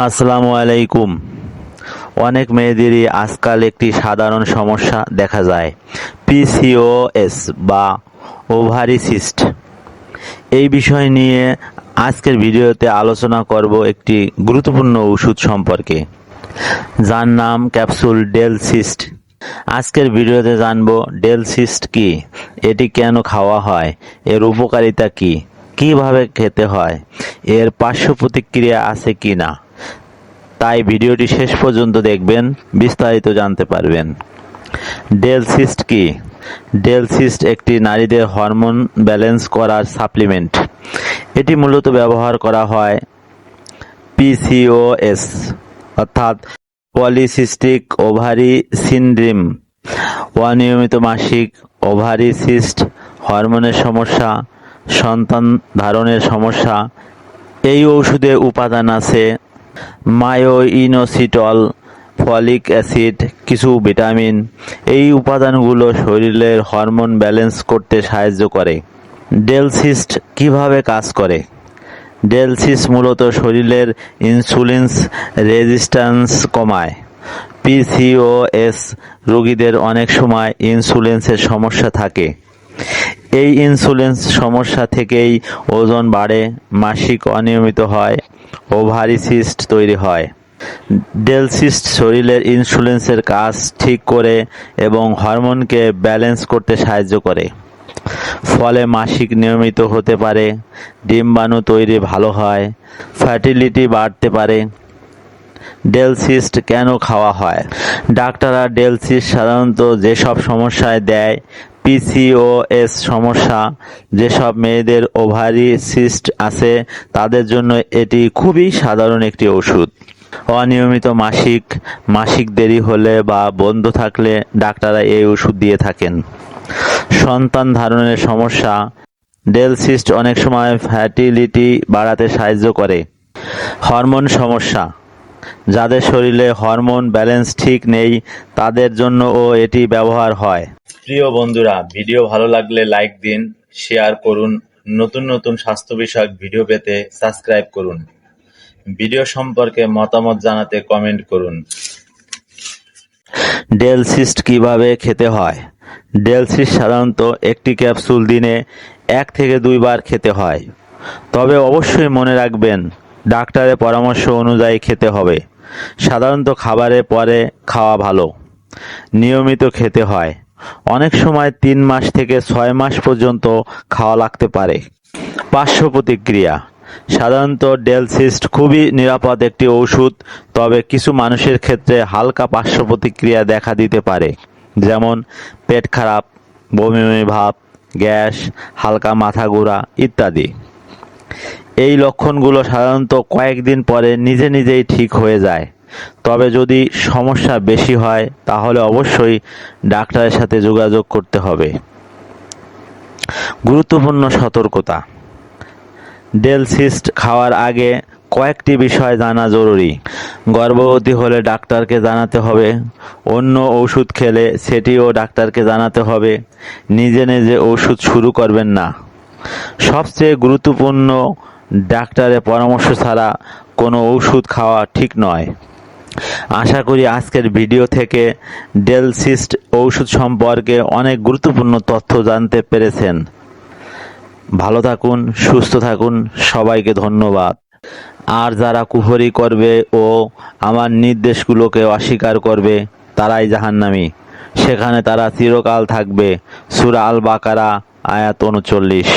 আসসালামু আলাইকুম। অনেক মেয়েদেরই আজকাল একটি সাধারণ সমস্যা দেখা যায়, পিসিওএস বা ওভারি সিস্ট। এই বিষয় নিয়ে আজকের ভিডিওতে আলোচনা করব একটি গুরুত্বপূর্ণ ওষুধ সম্পর্কে, যার নাম ক্যাপসুল ডেলসিস্ট। আজকের ভিডিওতে জানবো ডেলসিস্ট কি, এটি কেন খাওয়া হয়, এর উপকারিতা কি, কিভাবে খেতে হয়, এর পার্শ্ব প্রতিক্রিয়া আছে কি না। তাই ভিডিওটি শেষ পর্যন্ত দেখবেন, বিস্তারিত জানতে পারবেন। ডেলসিস্ট কি? ডেলসিস্ট একটি নারীদের হরমোন ব্যালেন্স করার সাপ্লিমেন্ট। এটি মূলত ব্যবহার করা হয় পিসিওএস অর্থাৎ পলিসিস্টিক ওভারি সিনড্রোম, অনিয়মিত মাসিক, ওভারি সিস্ট, হরমোনের সমস্যা, সন্তান ধারণের সমস্যা। এই ওষুধে উপাদান আছে মায়োইনোসিটল, ফলিক অ্যাসিড, কিছু ভিটামিন। এই উপাদানগুলো শরীরের হরমোন ব্যালেন্স করতে সাহায্য করে। ডেলসিস্ট কিভাবে কাজ করে? ডেলসিস্ট মূলত শরীরের ইনসুলিন রেজিস্ট্যান্স কমায়। পিসিওএস রোগীদের অনেক সময় ইনসুলিনের সমস্যা থাকে। এই ইনসুলিন সমস্যা থেকেই ওজন বাড়ে, মাসিক অনিয়মিত হয়, ওভারি সিস্ট তৈরি হয়। ডেলসিস্ট শরীরের ইনসুলিনের কাজ ঠিক করে এবং হরমোনকে ব্যালেন্স করতে সাহায্য করে। ফলে মাসিক নিয়মিত হতে পারে, ডিম্বাণু তৈরি ভালো হয়, ফার্টিলিটি বাড়তে পারে। ডেলসিস্ট কেন খাওয়া হয়? ডাক্তাররা ডেলসিস্ট সাধারণত যেসব সমস্যায় দেয়, পিসিওএস সমস্যা, যেসব মেয়েদের ওভারি সিস্ট আছে তাদের জন্য এটি খুবই সাধারণ একটি ওষুধ। অনিয়মিত মাসিক দেরি হলে বা বন্ধ থাকলে ডাক্তাররা এই ওষুধ দিয়ে থাকেন। সন্তান ধারণের সমস্যা, ডেলসিস্ট অনেক সময় ফার্টিলিটি বাড়াতে সাহায্য করে। হরমোন সমস্যা, যাদের শরীরে হরমোন ব্যালেন্স ঠিক নেই তাদের জন্যও এটি ব্যবহার হয়। প্রিয় বন্ধুরা, ভিডিও ভালো লাগলে লাইক দিন, শেয়ার করুন। নতুন নতুন স্বাস্থ্য বিষয়ক ভিডিও পেতে সাবস্ক্রাইব করুন। ভিডিও সম্পর্কে মতামত জানাতে কমেন্ট করুন। ডেলসিস্ট কিভাবে খেতে হয়? ডেলসিস্ট সাধারণত একটি ক্যাপসুল দিনে 1 থেকে 2 বার খেতে হয়। তবে অবশ্যই মনে রাখবেন, ডাক্তারের পরামর্শ অনুযায়ী খেতে হবে। সাধারণত খাবারের পরে খাওয়া ভালো। নিয়মিত খেতে হয়। অনেক সময় 3 মাস থেকে 6 মাস পর্যন্ত খাওয়া লাগতে পারে। পার্শ্ব প্রতিক্রিয়া, সাধারণত ডেলসিস্ট খুবই নিরাপদ একটি ওষুধ, তবে কিছু মানুষের ক্ষেত্রে হালকা পার্শ্ব প্রতিক্রিয়া দেখা দিতে পারে, যেমন পেট খারাপ, বমি বমি ভাব, গ্যাস, হালকা মাথা ঘোরা ইত্যাদি। এই লক্ষণগুলো সাধারণত কয়েকদিন পরে নিজেই ঠিক হয়ে যায়। তবে যদি সমস্যা বেশি হয় তাহলে অবশ্যই ডাক্তারের সাথে যোগাযোগ করতে হবে। গুরুত্বপূর্ণ সতর্কতা, ডেলসিস্ট খাওয়ার আগে কয়েকটি বিষয় জানা জরুরি। গর্ভবতী হলে ডাক্তারকে জানাতে হবে। অন্য ওষুধ খেলে সেটিও ডাক্তারকে জানাতে হবে। নিজে ওষুধ শুরু করবেন না। সবচেয়ে গুরুত্বপূর্ণ, ডাক্তারের পরামর্শ ছাড়া কোনো ওষুধ খাওয়া ঠিক নয়। আশা করি আজকের ভিডিও থেকে ডেলসিস্ট ওষুধ সম্পর্কে অনেক গুরুত্বপূর্ণ তথ্য জানতে পেরেছেন। ভালো থাকুন, সুস্থ থাকুন, সবাইকে ধন্যবাদ। আর যারা কুফরি করবে ও আমার নির্দেশগুলোকে অস্বীকার করবে তারাই জাহান্নামী, সেখানে তারা চিরকাল থাকবে। সূরা আল বাকারা আয়াত 39।